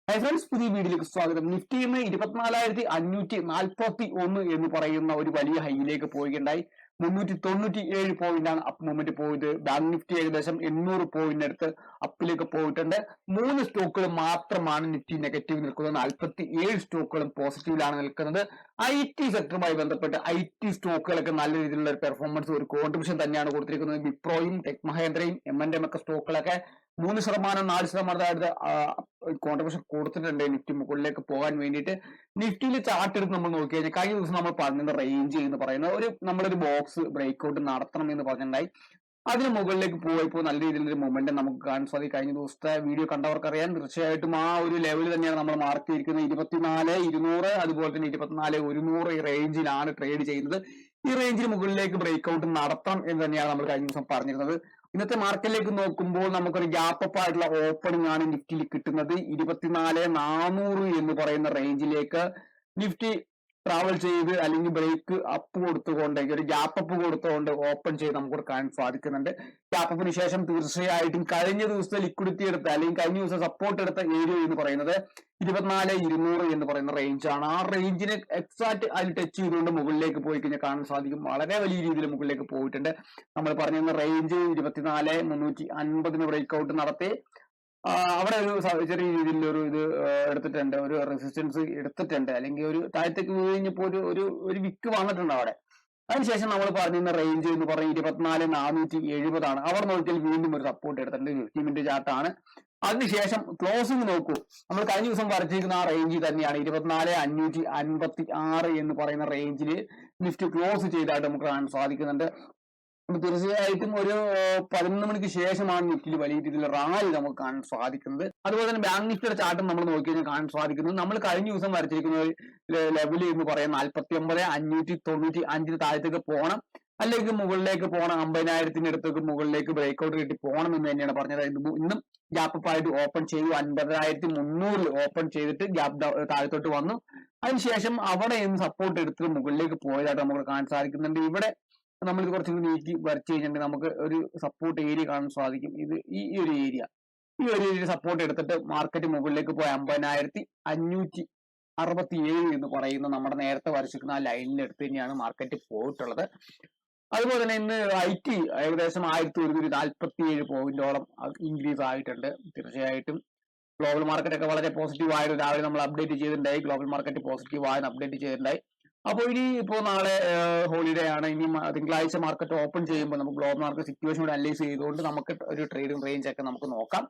Hi friends, പുതിയ വീഡിയോയിലേക്ക് സ്വാഗതം. നിഫ്റ്റി ഇന്ന് 24,541 എന്ന് പറയുന്ന ഒരു വലിയ ഹൈയിലേക്ക് പോവുകയുണ്ടായി. 397 പോയിന്റാണ് അപ്പ് മൂവ്മെന്റ് പോയത്. ബാങ്ക് നിഫ്റ്റി ഏകദേശം 800 പോയിന്റ് അടുത്ത് അപ്പിലേക്ക് പോയിട്ടുണ്ട്. 3 സ്റ്റോക്കുകൾ മാത്രമാണ് നിഫ്റ്റി നെഗറ്റീവ് നിൽക്കുന്നത്. 47 സ്റ്റോക്കുകളും പോസിറ്റീവിലാണ് നിൽക്കുന്നത്. IT സെക്ടറുമായി ബന്ധപ്പെട്ട് IT സ്റ്റോക്കുകളൊക്കെ നല്ല രീതിയിലുള്ള ഒരു പെർഫോമൻസ്, ഒരു കോൺട്രിബ്യൂഷൻ തന്നെയാണ് കൊടുത്തിരിക്കുന്നത്. വിപ്രോയും ടെക് മഹേന്ദ്രയും M&M ഒക്കെ സ്റ്റോക്കുകളൊക്കെ 3%, 4% കോൺട്രിബ്യൂഷൻ കൊടുത്തിട്ടുണ്ട് നിഫ്റ്റി മുകളിലേക്ക് പോകാൻ വേണ്ടിയിട്ട്. നിഫ്റ്റിയിൽ ചാർട്ട് എടുത്ത് നമ്മൾ നോക്കി കഴിഞ്ഞാൽ കഴിഞ്ഞ ദിവസം നമ്മൾ പറഞ്ഞത് റേഞ്ച് എന്ന് പറയുന്ന നമ്മളൊരു ബോക്സ് ബ്രേക്ക്ഔട്ട് നടത്തണം എന്ന് പറഞ്ഞിട്ടുണ്ടായി. അതിന് മുകളിലേക്ക് പോയപ്പോൾ നല്ല രീതിയിലൊരു മൊമെന്റം നമുക്ക് കാണാൻ സാധിക്കും. കഴിഞ്ഞ ദിവസത്തെ വീഡിയോ കണ്ടവർക്കറിയാം. തീർച്ചയായിട്ടും ആ ഒരു ലെവൽ തന്നെയാണ് നമ്മൾ മാർക്ക് ചെയ്തിരിക്കുന്നത്. 24,200 അതുപോലെ തന്നെ 24,100 ഈ റേഞ്ചിലാണ് ട്രേഡ് ചെയ്യുന്നത്. ഈ റേഞ്ചിന് മുകളിലേക്ക് ബ്രേക്ക്ഔട്ട് നടത്താം എന്ന് തന്നെയാണ് നമ്മൾ കഴിഞ്ഞ ദിവസം പറഞ്ഞിരുന്നത്. ഇന്നത്തെ മാർക്കറ്റിലേക്ക് നോക്കുമ്പോൾ നമുക്കൊരു ഗ്യാപ്പ് അപ്പ് ആയിട്ടുള്ള ഓപ്പണിംഗ് ആണ് നിഫ്റ്റിയിൽ കിട്ടുന്നത്. 24,400 എന്ന് പറയുന്ന റേഞ്ചിലേക്ക് നിഫ്റ്റി ട്രാവൽ ചെയ്ത് അല്ലെങ്കിൽ ബ്രേക്ക് അപ്പ് കൊടുത്തുകൊണ്ട് ഒരു ഗ്യാപ്പ് അപ്പ് കൊടുത്തുകൊണ്ട് ഓപ്പൺ ചെയ്ത് നമുക്ക് കാണാൻ സാധിക്കുന്നുണ്ട്. ഗ്യാപ്പ് അപ്പിന് ശേഷം തീർച്ചയായിട്ടും കഴിഞ്ഞ ദിവസത്തെ ലിക്വിഡിറ്റി എടുത്ത അല്ലെങ്കിൽ കഴിഞ്ഞ ദിവസം സപ്പോർട്ട് എടുത്ത ഏരിയ എന്ന് പറയുന്നത് 24,200 എന്ന് പറയുന്ന റേഞ്ചാണ്. ആ റേഞ്ചിന് എക്സാക്ട് അതിൽ ടച്ച് ചെയ്തുകൊണ്ട് മുകളിലേക്ക് പോയി കഴിഞ്ഞാൽ കാണാൻ സാധിക്കും. വളരെ വലിയ രീതിയിൽ മുകളിലേക്ക് പോയിട്ടുണ്ട്. നമ്മൾ പറഞ്ഞിരുന്ന റേഞ്ച് 24,350 ബ്രേക്ക്ഔട്ട് നടത്തി അവിടെ ഒരു ചെറിയ രീതിയിൽ ഒരു ഇത് എടുത്തിട്ടുണ്ട്, ഒരു റെസിസ്റ്റൻസ് എടുത്തിട്ടുണ്ട്, അല്ലെങ്കിൽ ഒരു താഴത്തേക്ക് കഴിഞ്ഞപ്പോൾ ഒരു വിക്ക് വന്നിട്ടുണ്ട് അവിടെ. അതിനുശേഷം നമ്മൾ പറഞ്ഞിരുന്ന റേഞ്ച് എന്ന് പറഞ്ഞ 24,470 ആണ്. അവർ നോക്കിയാൽ വീണ്ടും ഒരു സപ്പോർട്ട് എടുത്തിട്ടുണ്ട്. 50 മിനിറ്റ് ചാർട്ടാണ്. അതിനുശേഷം ക്ലോസിംഗ് നോക്കൂ. നമ്മൾ കഴിഞ്ഞ ദിവസം വരച്ചിരിക്കുന്ന ആ റേഞ്ചിൽ തന്നെയാണ് 24,556 എന്ന് പറയുന്ന റേഞ്ചിൽ നിഫ്റ്റി ക്ലോസ് ചെയ്തായിട്ട് നമുക്ക് കാണാൻ സാധിക്കുന്നുണ്ട്. തീർച്ചയായിട്ടും ഒരു 11 മണിക്ക് ശേഷമാണ് നിഫ്റ്റിയിൽ വലിയ രീതിയിൽ റാലി നമുക്ക് കാണാൻ സാധിക്കുന്നത്. അതുപോലെ തന്നെ ബാങ്ക് നിഫ്റ്റിയുടെ ചാർട്ടും നമ്മൾ നോക്കി കഴിഞ്ഞാൽ കാണാൻ സാധിക്കുന്നത് നമ്മൾ കഴിഞ്ഞ ദിവസം വരച്ചിരിക്കുന്ന ലെവൽ എന്ന് പറയുന്നത് 49,595 താഴത്തേക്ക് പോകണം, അല്ലെങ്കിൽ മുകളിലേക്ക് പോകണം, 50,000 അടുത്തേക്ക് മുകളിലേക്ക് ബ്രേക്ക്ഔട്ട് കിട്ടി പോകണം എന്ന് തന്നെയാണ് പറഞ്ഞത്. ഇന്നും ഗ്യാപ്പ് അപ്പ് ആയിട്ട് ഓപ്പൺ ചെയ്തു. 50,300 ഓപ്പൺ ചെയ്തിട്ട് ഗ്യാപ്പ് താഴത്തോട്ട് വന്നു. അതിനുശേഷം അവിടെ നിന്ന് സപ്പോർട്ട് എടുത്തിട്ട് മുകളിലേക്ക് പോയതായിട്ട് നമുക്ക് കാണാൻ സാധിക്കുന്നുണ്ട്. ഇവിടെ നമ്മളിത് കുറച്ചുകൂടി നീക്കി വരച്ചു കഴിഞ്ഞിട്ടുണ്ടെങ്കിൽ നമുക്ക് ഒരു സപ്പോർട്ട് ഏരിയ കാണാൻ സാധിക്കും. ഈ ഒരു ഏരിയ സപ്പോർട്ട് എടുത്തിട്ട് മാർക്കറ്റ് മുകളിലേക്ക് പോയ 50,567 എന്ന് പറയുന്ന നമ്മുടെ നേരത്തെ വരച്ചിരിക്കുന്ന ആ ലൈനിൽ എടുത്ത് തന്നെയാണ് മാർക്കറ്റ് പോയിട്ടുള്ളത്. അതുപോലെ തന്നെ ഇന്ന് IT ഏകദേശം 1,147 പോയിന്റോളം ഇൻക്രീസ് ആയിട്ടുണ്ട്. തീർച്ചയായിട്ടും ഗ്ലോബൽ മാർക്കറ്റ് ഒക്കെ വളരെ പോസിറ്റീവ് ആയിരുന്നു. രാവിലെ നമ്മൾ അപ്ഡേറ്റ് ചെയ്തിട്ടുണ്ടായി, ഗ്ലോബൽ മാർക്കറ്റ് പോസിറ്റീവ് ആയെന്ന് അപ്ഡേറ്റ് ചെയ്തിട്ടുണ്ടായി. അപ്പോൾ ഇപ്പോൾ നാളെ ഹോളിഡേ ആണ്. ഇനി തിങ്കളാഴ്ച മാർക്കറ്റ് ഓപ്പൺ ചെയ്യുമ്പോൾ നമുക്ക് ഗ്ലോബൽ മാർക്കറ്റ് സിറ്റുവേഷൻ കൂടെ അനലൈസ് ചെയ്തുകൊണ്ട് നമുക്ക് ഒരു ട്രേഡിംഗ് റേഞ്ച് ഒക്കെ നമുക്ക് നോക്കാം.